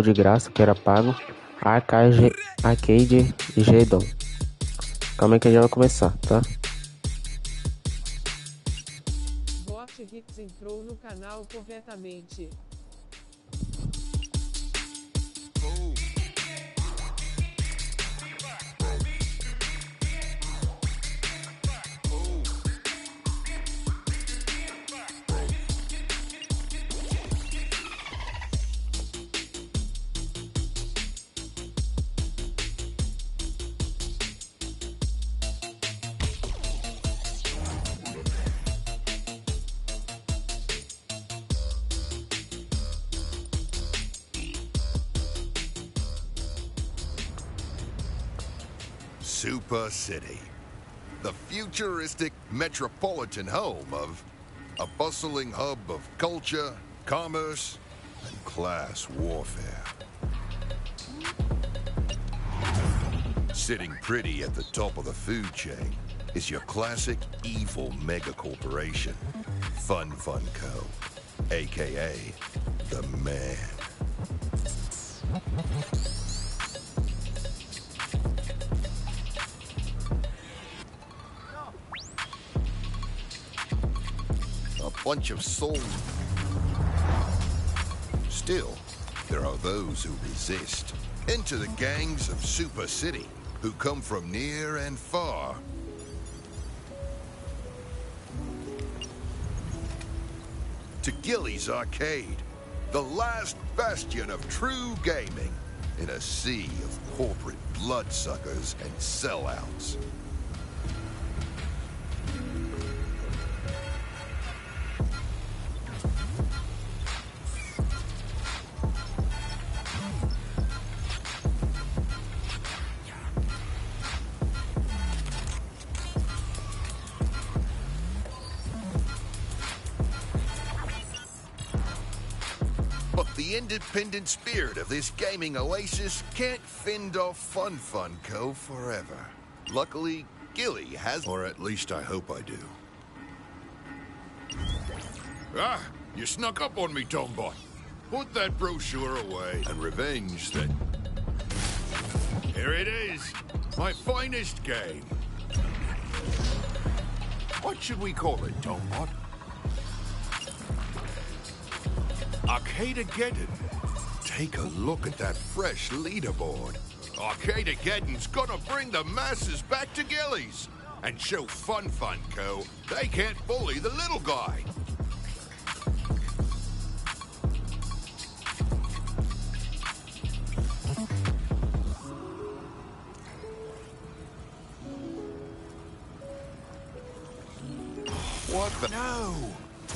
de graça, que era pago. Arcadegeddon. Calma aí que já vai começar, tá? Bot Hits entrou no canal corretamente. Super City, the futuristic metropolitan home of a bustling hub of culture, commerce, and class warfare. Sitting pretty at the top of the food chain is your classic evil mega corporation, Fun Co., aka the Man. A bunch of souls. Still, there are those who resist. Enter the gangs of Super City, who come from near and far. To Gilly's Arcade, the last bastion of true gaming in a sea of corporate bloodsuckers and sellouts. But the independent spirit of this gaming oasis can't fend off Fun Co. forever. Luckily, Gilly has... Or at least I hope I do. Ah, you snuck up on me, Tombot. Put that brochure away and revenge that... Here it is, my finest game. What should we call it, Tombot? Arcadegeddon. Take a look at that fresh leaderboard. Arcadegeddon's gonna bring the masses back to Gillies and show Fun Co. they can't bully the little guy. What the... No!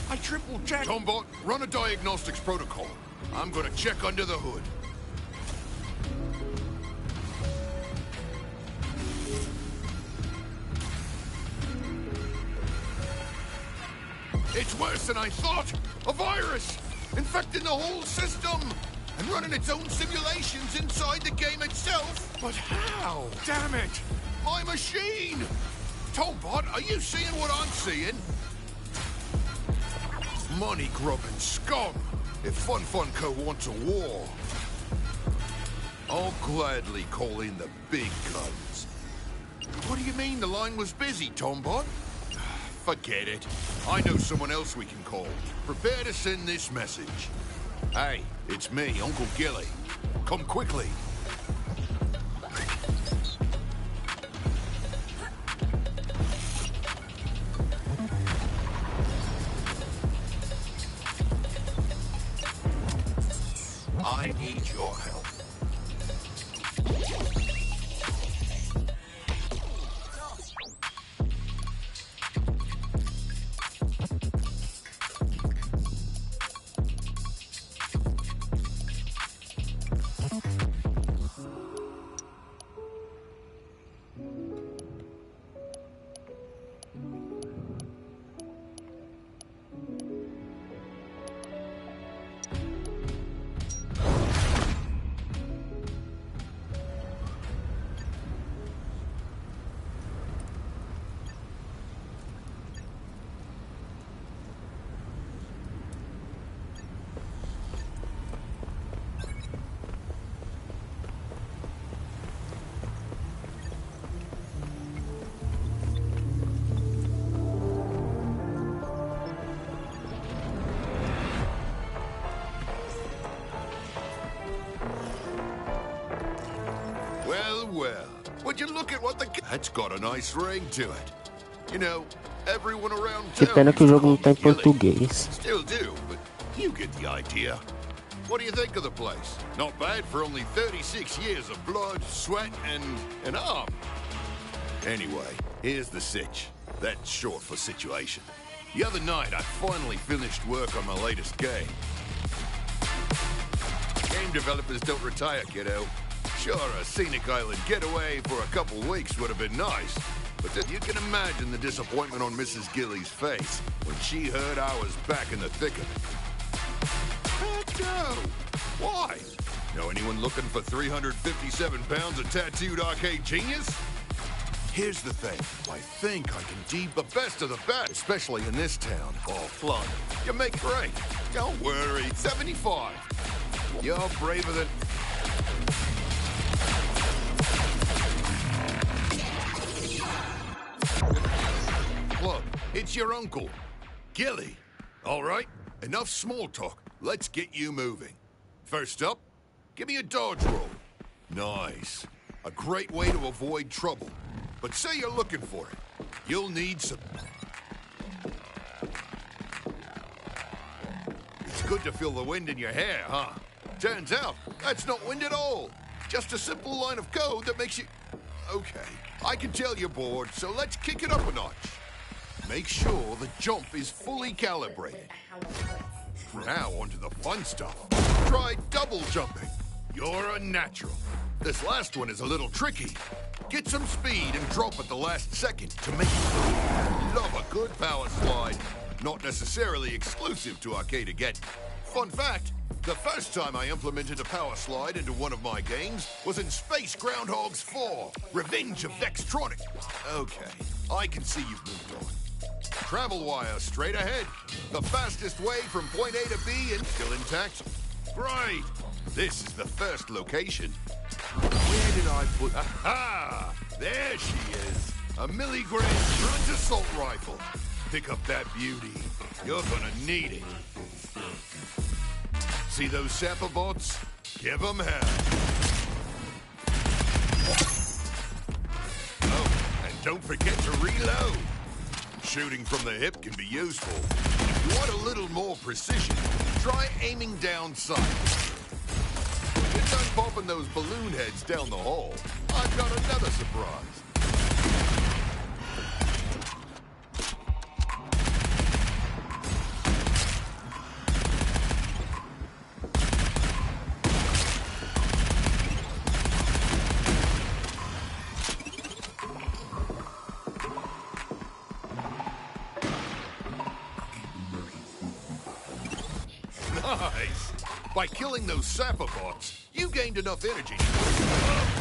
I triple-checked. Tombot, run a diagnostics protocol. I'm gonna check under the hood. It's worse than I thought! A virus! Infecting the whole system! And running its own simulations inside the game itself! But how? Damn it! My machine! Tombot, are you seeing what I'm seeing? Money-grubbing scum! If Fun Co. wants a war, I'll gladly call in the big guns. What do you mean the line was busy, Tombot? Forget it. I know someone else we can call. Prepare to send this message. Hey, it's me, Uncle Gilly. Come quickly. I need your help. well. Would you look at what the... That's got a nice ring to it. You know, everyone around Que town pena used que o to jogo não call tá em me Gilly. português. Still do, but you get the idea. What do you think of the place? Not bad for only 36 years of blood, sweat, and arm. Anyway, here's the sitch. That's short for situation. The other night, I finally finished work on my latest game. Game developers don't retire, kiddo. Sure, a scenic island getaway for a couple weeks would have been nice, but then you can imagine the disappointment on Mrs. Gilly's face when she heard I was back in the thick of it. Heck no! Why? Know anyone looking for 357 pounds of tattooed arcade genius? Here's the thing. I think I can deep the best of the best, especially in this town. Oh, Flood, you make great. Don't worry, 75. You're braver than... Look, it's your uncle, Gilly. All right, enough small talk. Let's get you moving. First up, give me a dodge roll. Nice. A great way to avoid trouble. But say you're looking for it. You'll need some... It's good to feel the wind in your hair, huh? Turns out, that's not wind at all. Just a simple line of code that makes you... Okay, I can tell you're bored, so let's kick it up a notch. Make sure the jump is fully calibrated. Now onto the fun stuff. Try double jumping. You're a natural. This last one is a little tricky. Get some speed and drop at the last second to make it. Love a good power slide. Not necessarily exclusive to Arcadegeddon. Fun fact, the first time I implemented a power slide into one of my games was in Space Groundhogs 4, Revenge of Vextronic. Okay, I can see you've moved on. Travel wire straight ahead. The fastest way from point A to B and still intact. Great. This is the first location. Where did I put... Aha! There she is. A milligram front assault rifle. Pick up that beauty. You're gonna need it. See those sapper bots? Give them hell. Oh, and don't forget to reload. Shooting from the hip can be useful. If you want a little more precision, try aiming down sight. When you're done popping those balloon heads down the hall, I've got another surprise. Nice! By killing those sapper bots, you gained enough energy.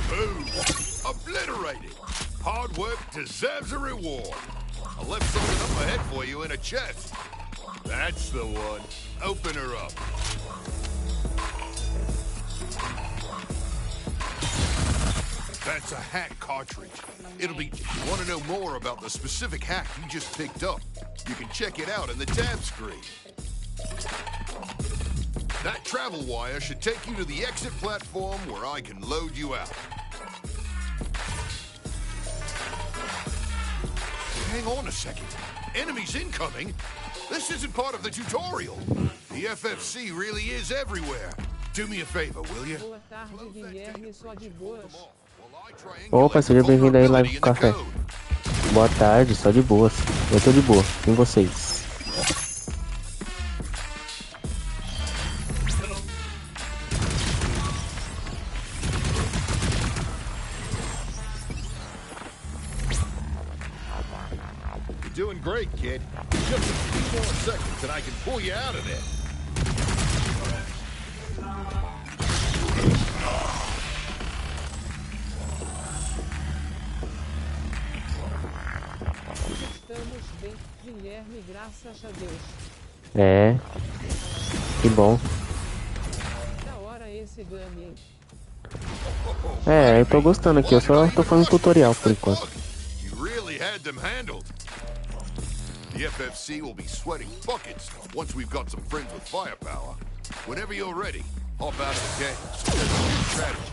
Boom! Obliterated! Hard work deserves a reward. I left something up ahead for you in a chest. That's the one. Open her up. That's a hack cartridge. It'll be... If you want to know more about the specific hack you just picked up, you can check it out in the tab screen. That travel wire should take you to the exit platform where I can load you out. Hang on a second. Enemies incoming? This isn't part of the tutorial. The FFC really is everywhere. Do me a favor, will you? Boa tarde, Guilherme, só de boas. Opa, seja bem-vindo aí, Live com Café. Boa tarde, só de boas. Eu tô de boa, com vocês. You're doing great, kid. Just a few more seconds and I can pull you out of there. Estamos bem, Guilherme, graças a Deus. É, que bom. Da hora esse game, hein? É, eu tô gostando aqui, eu só tô fazendo tutorial por enquanto. You really had them handled. The FFC will be sweating buckets once we've got some friends with firepower. Whenever you're ready, hop out of the game. That's a good strategy.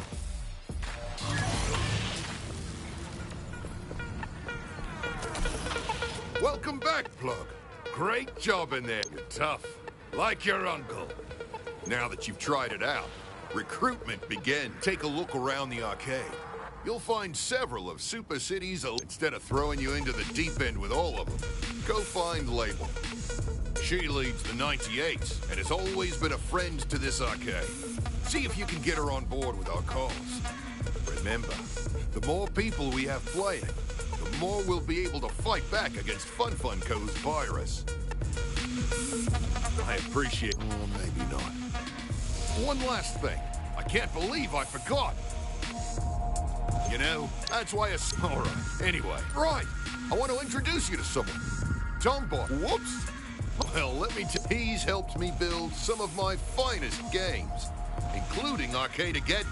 Welcome back, Plug. Great job in there. You're tough, like your uncle. Now that you've tried it out, recruitment begins. Take a look around the arcade. You'll find several of Super City's. Instead of throwing you into the deep end with all of them, go find Label. She leads the 98s and has always been a friend to this arcade. See if you can get her on board with our cause. Remember, the more people we have playing, the more we'll be able to fight back against FunFunco's virus. I appreciate... Well, maybe not. One last thing. I can't believe I forgot. You know, that's why it's... All right. Anyway, right. I want to introduce you to someone. Tombot. Whoops. Well, let me tell you, he's helped me build some of my finest games, including Arcadegeddon.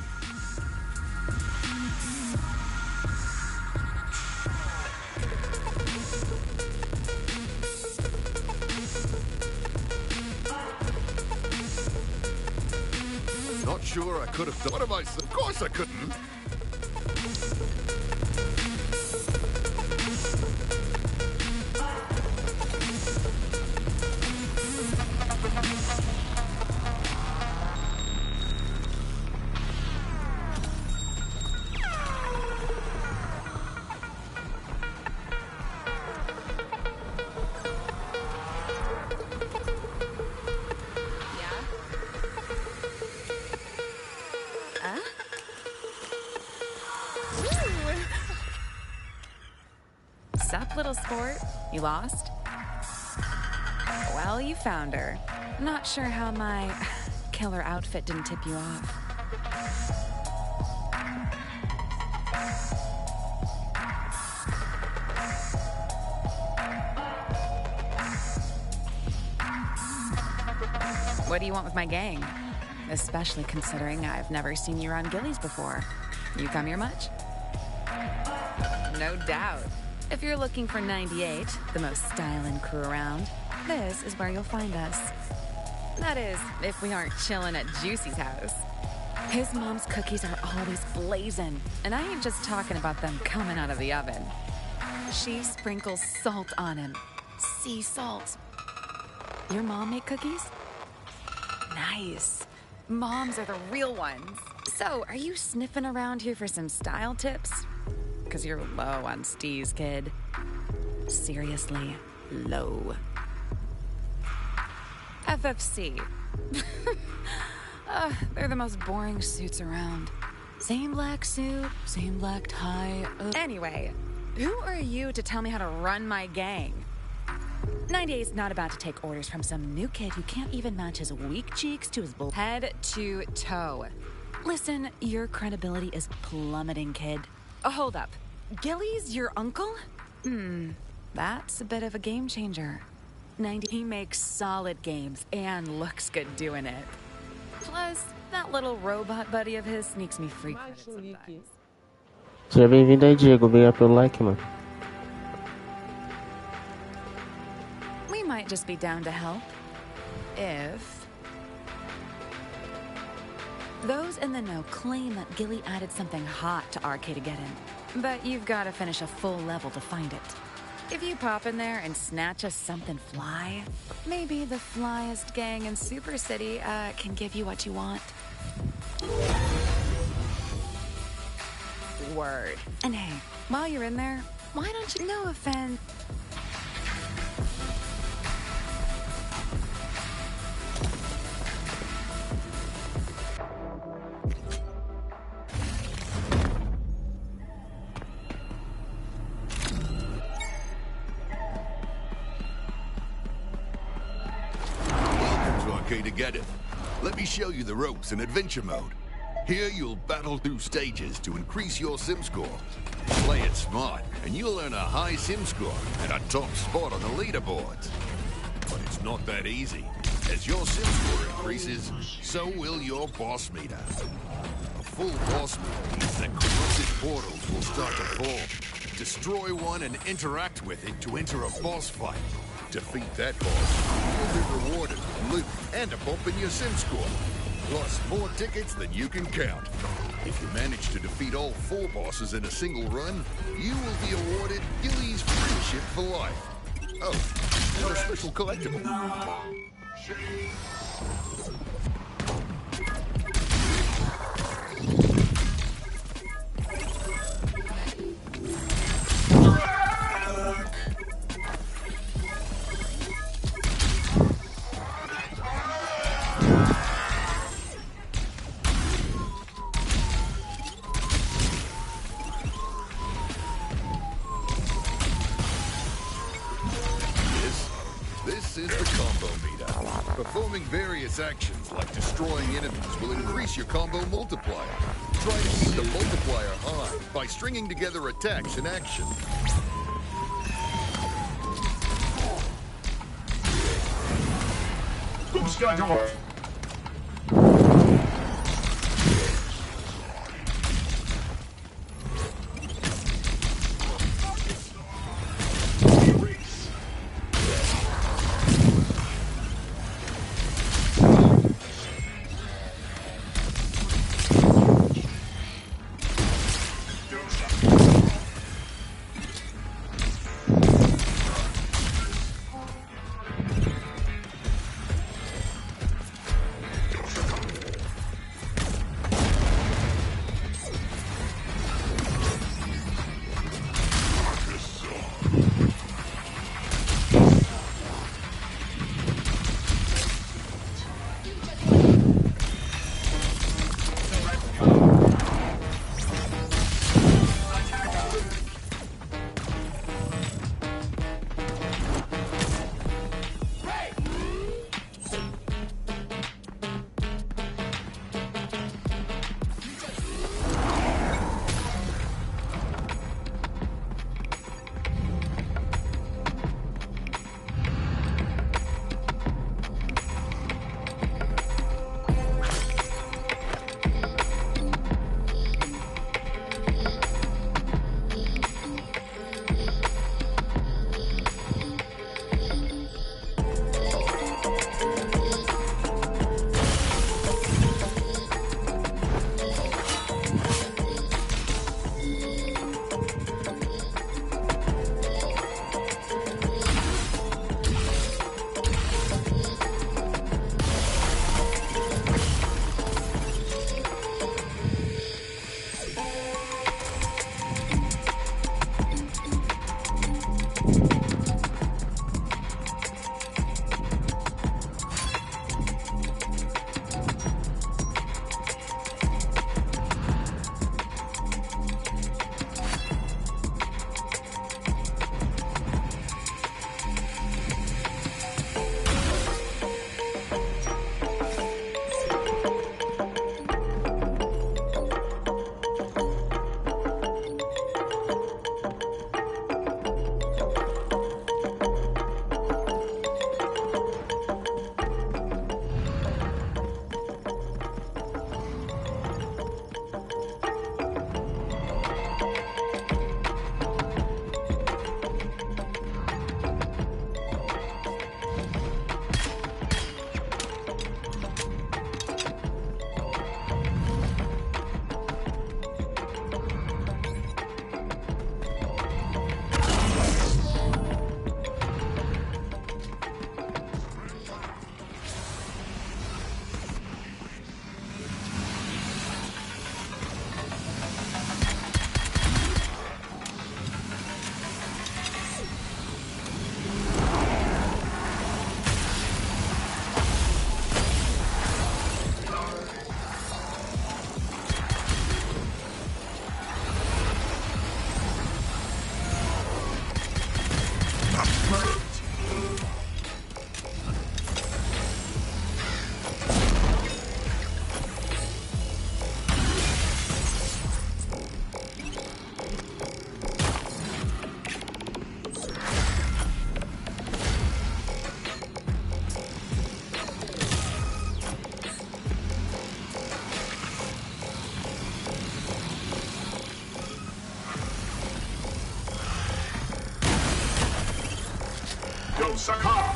Not sure I could have done. What am I? Of course I couldn't. Sup, little sport? You lost? Well, you found her. Not sure how my killer outfit didn't tip you off. What do you want with my gang? Especially considering I've never seen you around Gillies before. You come here much? No doubt. If you're looking for 98, the most stylin' crew around, this is where you'll find us. That is, if we aren't chillin' at Juicy's house. His mom's cookies are always blazing, and I ain't just talking about them coming out of the oven. She sprinkles salt on him. Sea salt. Your mom make cookies? Nice. Moms are the real ones. So, are you sniffing around here for some style tips? Because you're low on steez, kid. Seriously, low. FFC. They're the most boring suits around. Same black suit, same black tie. Anyway, who are you to tell me how to run my gang? 98's not about to take orders from some new kid who can't even match his weak cheeks to his head to toe. Listen, your credibility is plummeting, kid. Oh, hold up. Gilly's your uncle? That's a bit of a game changer. 90, he makes solid games and looks good doing it. Plus, that little robot buddy of his sneaks me free credits sometimes. Seja bem-vindo aí, Diego. Obrigado pelo like, mano. We might just be down to help. If... Those in the know claim that Gilly added something hot to Arcadegeddon, but you've got to finish a full level to find it. If you pop in there and snatch us something fly, maybe the flyest gang in Super City can give you what you want. Word. And hey, while you're in there, why don't you, no offense... Arcadegeddon. Let me show you the ropes in adventure mode. Here you'll battle through stages to increase your sim score. Play it smart, and you'll earn a high sim score and a top spot on the leaderboards. But it's not that easy. As your sim score increases, so will your boss meter. A full boss meter means that corrosive portals will start to form. Destroy one and interact with it to enter a boss fight. Defeat that boss, you'll be rewarded with loot and a bump in your sim score. Plus more tickets than you can count. If you manage to defeat all 4 bosses in a single run, you will be awarded Gilly's friendship for life. Oh, and a special collectible. This is the combo meter. Performing various actions like destroying enemies will increase your combo multiplier. Try to keep the multiplier high by stringing together attacks and action. Sakar!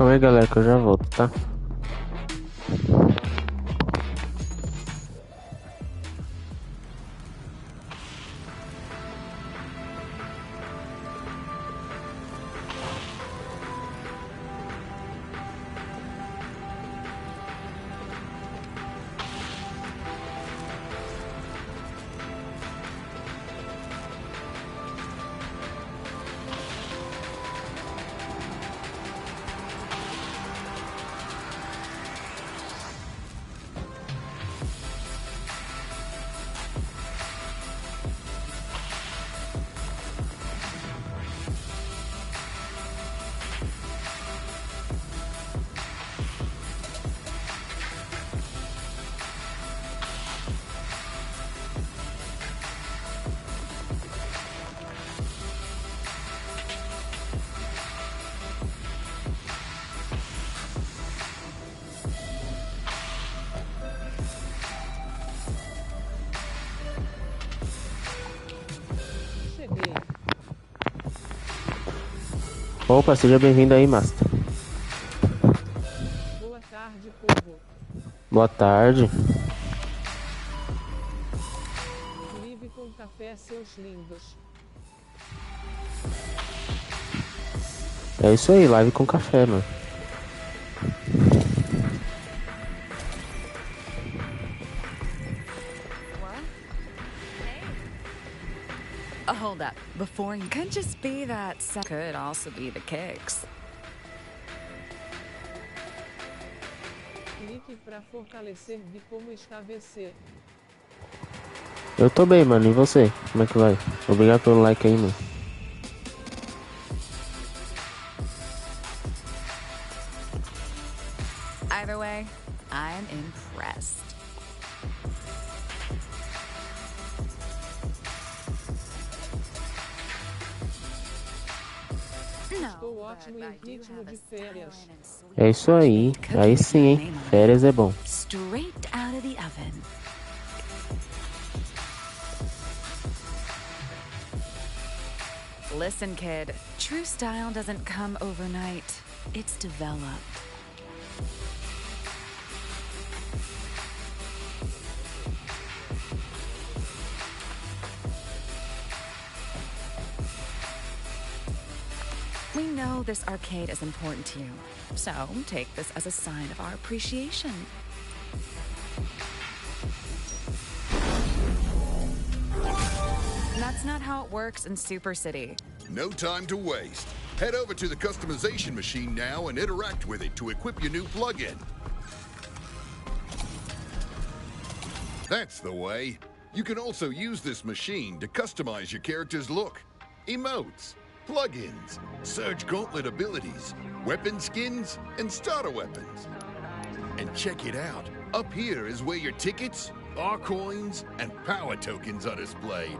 Calma aí, galera, que eu já volto, tá? Cheguei. Opa, seja bem-vindo aí, Master. Boa tarde, povo. Boa tarde. Live com café, seus lindos. É isso aí, live com café, mano. Hold up. Before you could just be that could also be the kicks. Clique pra fortalecer. Vi como está VC. Eu tô bem, mano. E você? Como é que vai? Obrigado pelo like aí, mano. Either way, I'm impressed. Estou ótimo em ritmo de férias. É isso aí. Aí sim, hein? Férias é bom. Straight out of the oven. Listen, kid. True style doesn't come overnight. It's developed. We know this arcade is important to you, so take this as a sign of our appreciation. That's not how it works in Super City. No time to waste. Head over to the customization machine now and interact with it to equip your new plugin. That's the way. You can also use this machine to customize your character's look, emotes, plugins, Surge Gauntlet abilities, weapon skins, and starter weapons. And check it out. Up here is where your tickets, R-coins, and power tokens are displayed.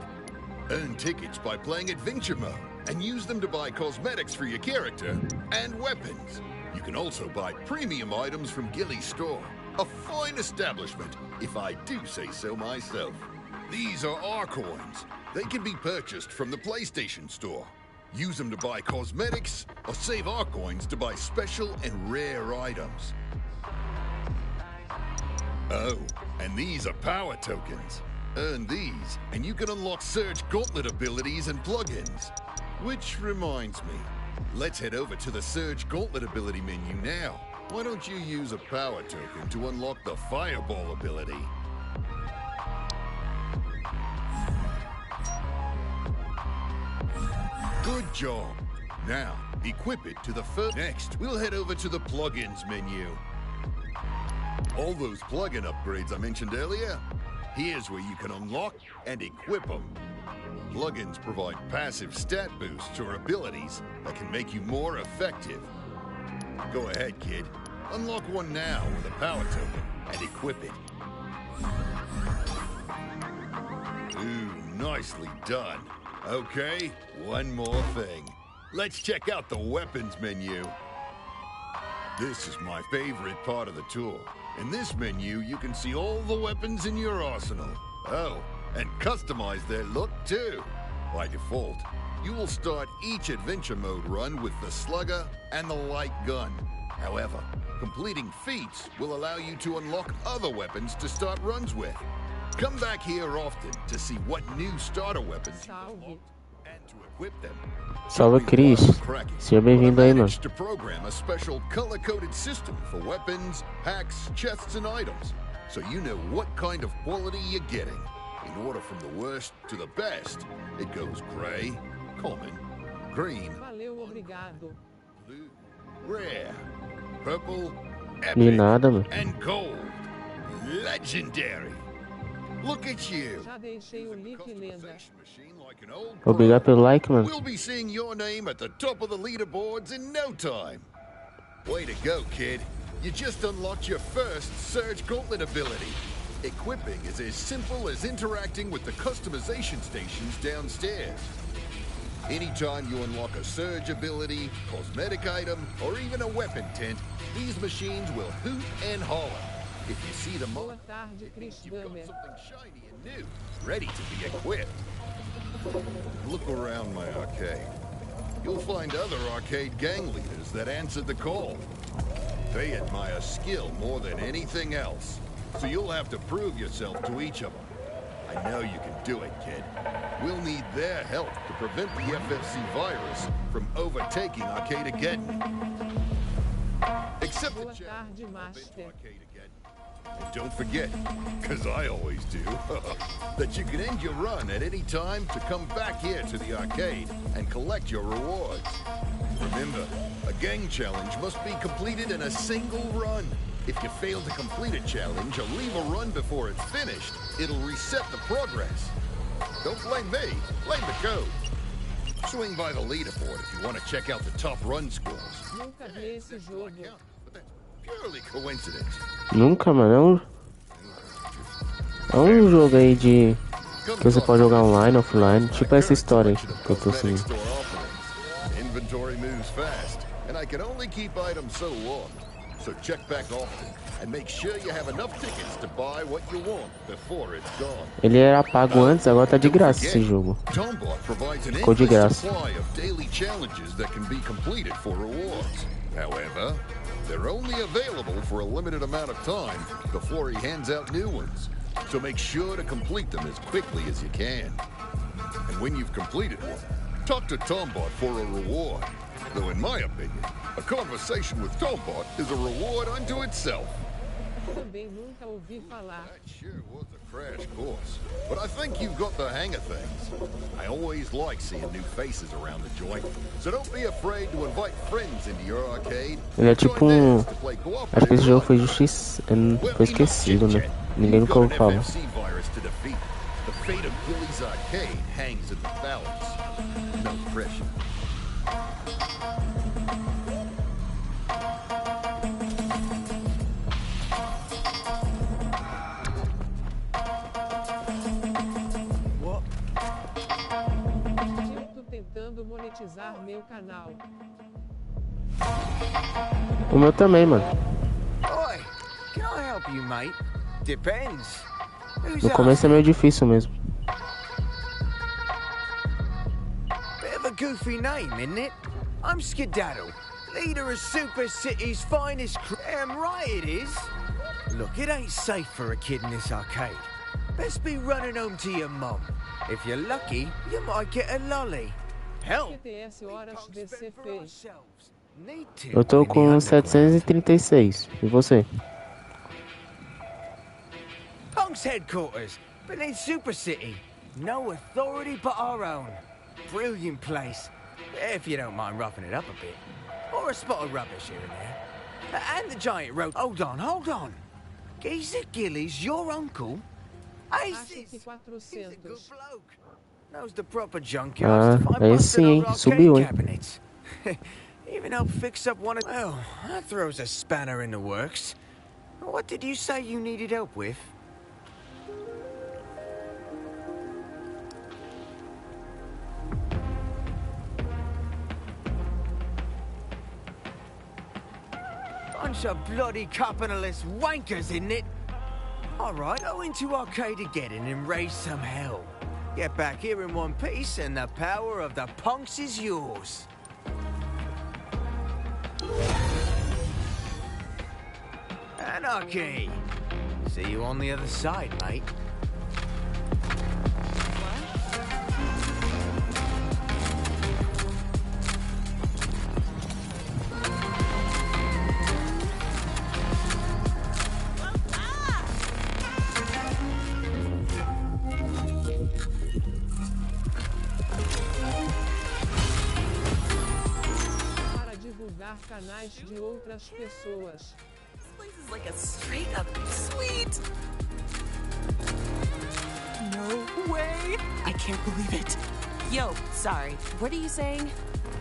Earn tickets by playing Adventure Mode and use them to buy cosmetics for your character and weapons. You can also buy premium items from Gilly's store, a fine establishment, if I do say so myself. These are R-coins. They can be purchased from the PlayStation store. Use them to buy cosmetics or save R-coins to buy special and rare items. Oh, and these are power tokens. Earn these, and you can unlock Surge Gauntlet abilities and plugins. Which reminds me, let's head over to the Surge Gauntlet ability menu now. Why don't you use a power token to unlock the Fireball ability? Good job. Now, equip it to the first. Next, we'll head over to the plugins menu. All those plugin upgrades I mentioned earlier, here's where you can unlock and equip them. Plugins provide passive stat boosts or abilities that can make you more effective. Go ahead, kid. Unlock one now with a power token and equip it. Ooh, nicely done. Okay, one more thing. Let's check out the weapons menu. This is my favorite part of the tour. In this menu, you can see all the weapons in your arsenal. Oh, and customize their look too. By default, you will start each adventure mode run with the slugger and the light gun. However, completing feats will allow you to unlock other weapons to start runs with. Come back here often to see what new starter weapons you Salve. unlocked and to equip them. Salve, Cris. Seja bem-vindo aí, mano. To program a special color-coded system for weapons, hacks, chests, and items, so you know what kind of quality you're getting. In order from the worst to the best, it goes gray, common, green, Valeu, obrigado. blue, rare, purple, De epic, nada, mano. and gold. Legendary. Look at you. Já deixei o link, lenda. Customization machine like an old Obrigado pro. pelo like, mano. We'll be seeing your name at the top of the leaderboards in no time. Way to go, kid. You just unlocked your first Surge Gauntlet ability. Equipping is as simple as interacting with the customization stations downstairs. Anytime you unlock a Surge ability, cosmetic item, or even a weapon tent, these machines will hoot and holler. If you see them Boa on, tarde, Chris you've got Gamer. something shiny and new, ready to be equipped. Look around my arcade. You'll find other arcade gang leaders that answered the call. They admire skill more than anything else, so you'll have to prove yourself to each of them. I know you can do it, kid. We'll need their help to prevent the FFC virus from overtaking Arcadegeddon. Accept the Boa challenge. tarde, Master. Arcadegeddon. And don't forget, because I always do, that you can end your run at any time to come back here to the arcade and collect your rewards. Remember, a gang challenge must be completed in a single run. If you fail to complete a challenge or leave a run before it's finished, it'll reset the progress. Don't blame me, blame the code. Swing by the leaderboard if you want to check out the top run scores. Nunca vi esse jogo. But that's purely coincidence. Nunca, mano. É um jogo aí de... que você pode jogar online, offline. Tipo essa história aí que eu tô seguindo. Inventory moves fast, and I can only keep items so long. So check back often and make sure you have enough tickets to buy what you want before it's gone. Ele era pago antes, agora tá de graça esse jogo. Tombot provides an Ficou de endless graça. supply of daily challenges that can be completed for rewards. However, they're only available for a limited amount of time before he hands out new ones. So make sure to complete them as quickly as you can. And when you've completed one, talk to Tombot for a reward. Though in my opinion, a conversation with Tombot is a reward unto itself. Também nunca ouvi falar. That sure was a crash course. But I think you've got the hang of things. I always like seeing new faces around the joint. So don't be afraid to invite friends into your arcade. Ele é tipo um... Acho que esse jogo foi foi esquecido, né? Ninguém nunca ouviu falar. FFC virus to defeat. The fate of Gilly's arcade hangs in the balance. No pressure. Estou tentando monetizar meu canal. O meu também, mano. Oi, can I help you, mate? Depends. Who's No começo é meio difícil mesmo. Bit of a goofy name, isn't it? I'm Skedaddle, leader of Super City's finest Damn right it is. Look, it ain't safe for a kid in this arcade. Best be running home to your mum. If you're lucky, you might get a lolly. Hell, QTS horas punks VC spend for fez. ourselves. Need to Eu tô in the com underground. 736. E você? Punk's headquarters, beneath Super City. No authority but our own. Brilliant place, if you don't mind roughing it up a bit. Or a spot of rubbish here and there. And the giant road. Hold on. Geezer Gillies, your uncle? Acho que Aces! He's a 400. good bloke. Knows the proper junkyards to find aí busted sim, old hein? arcade Subiu, hein? cabinets. Even helped fix up one of... Well, that throws a spanner in the works. What did you say you needed help with? Bunch of bloody capitalist wankers, isn't it? All right, go into Arcadegeddon and raise some hell. Get back here in one piece and the power of the punks is yours. Anarchy! See you on the other side, mate. Para divulgar canais de outras pessoas. This place is like a straight up sweet. No way! I can't believe it. Yo, sorry. What are you saying?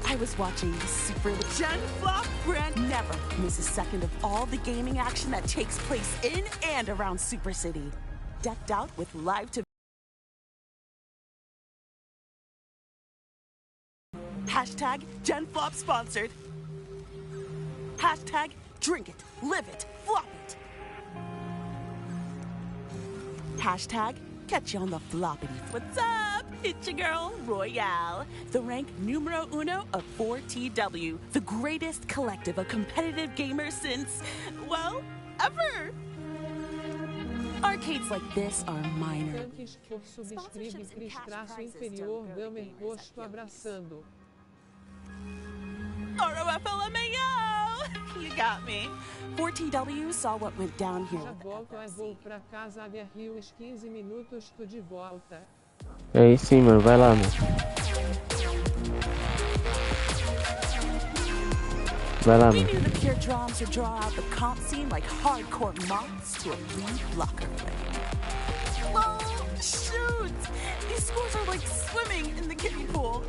I was watching the Super Gen Flop brand. Never miss a second of all the gaming action that takes place in and around Super City. Decked out with live to Hashtag Gen Flop sponsored. Hashtag drink it, live it, flop it. Hashtag catch you on the floppity. What's up? It's your girl, Royale, the rank numero uno of 4TW, the greatest collective of competitive gamers since, well, ever. Arcades like this are minor. Tanques por subscribe Cris traço inferior Belmer rosto abraçando. ROFLMAO! You got me. 4TW saw what went down here. Já volto, vou pra casa, Águia Rios, 15 minutos, tô de volta. É aí sim, mano. Vai lá, mano. Vai lá, We mano. knew the pure drums would draw out the comp scene like hardcore moths to a lead blocker flame. Lol, shoot! These scores are like swimming in the kiddie pool.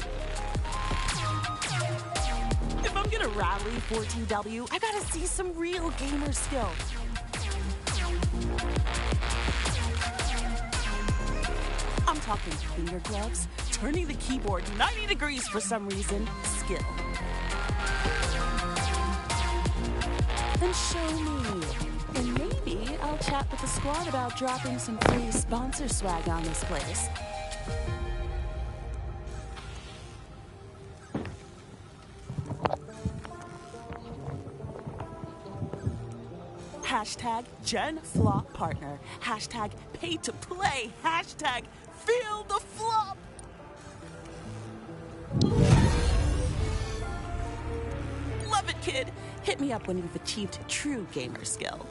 If I'm gonna rally 4TW, I gotta see some real gamer skill. I'm talking finger gloves, turning the keyboard 90 degrees for some reason, skill. Then show me. And maybe I'll chat with the squad about dropping some free sponsor swag on this place. Hashtag Gen Flop Partner. Hashtag Pay to Play. Hashtag Feel the Flop. Love it, kid. Hit me up when you've achieved true gamer skill.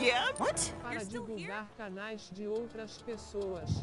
Yeah? What? Para You're still here? divulgar canais de outras pessoas.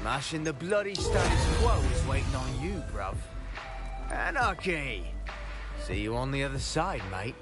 Smashing the bloody status quo is waiting on you, bruv. Anarchy! See you on the other side, mate.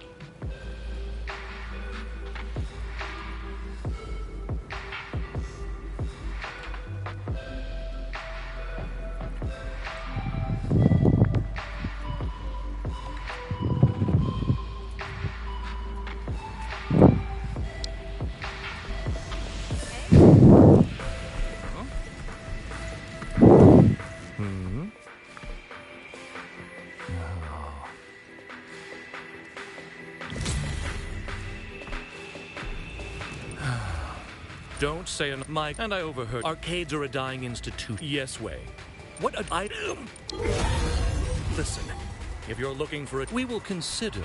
Don't say an Mike, and I overheard. Arcades are a dying institution. Yes way. What a I. Listen, if you're looking for it, we will consider.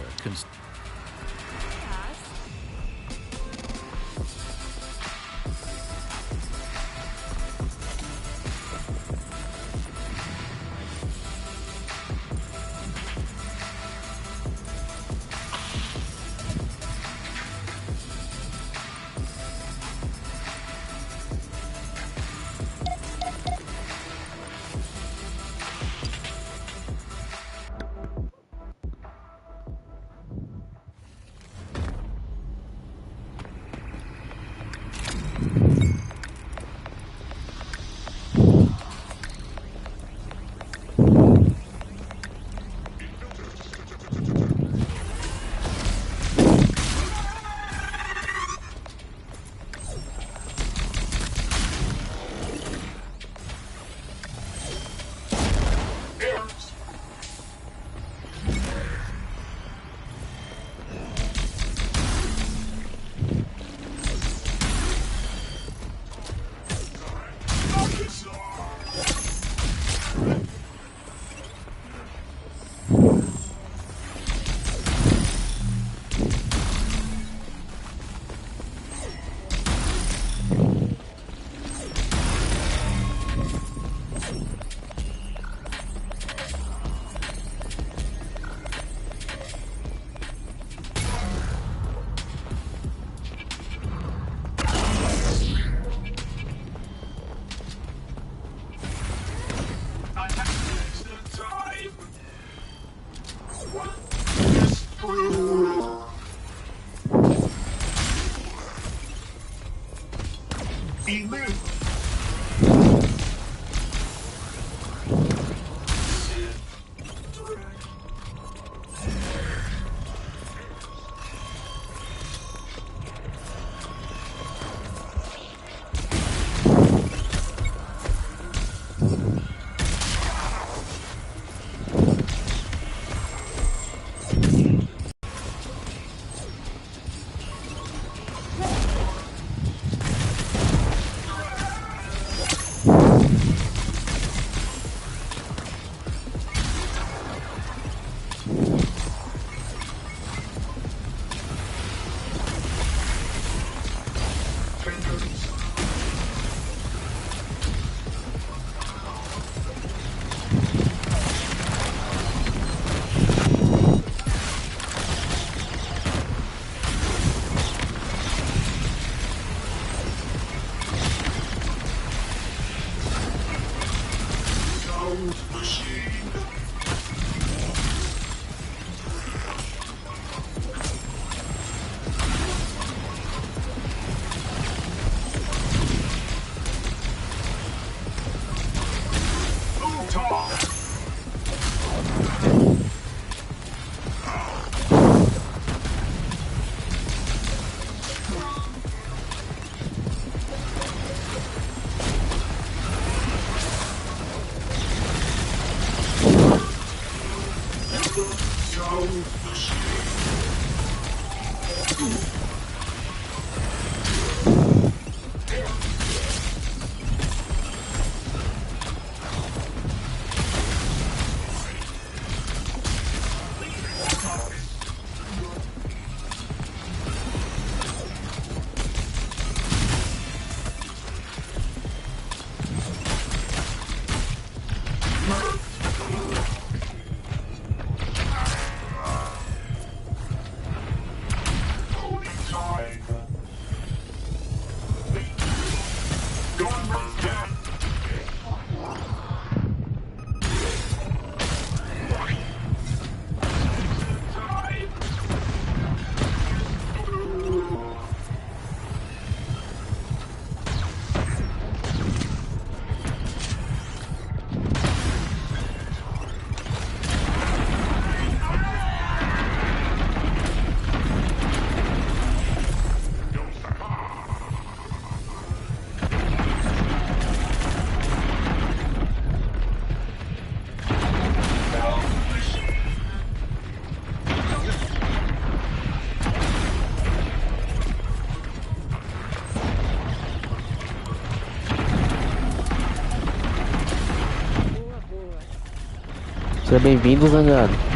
Seja bem-vindo, Zangado.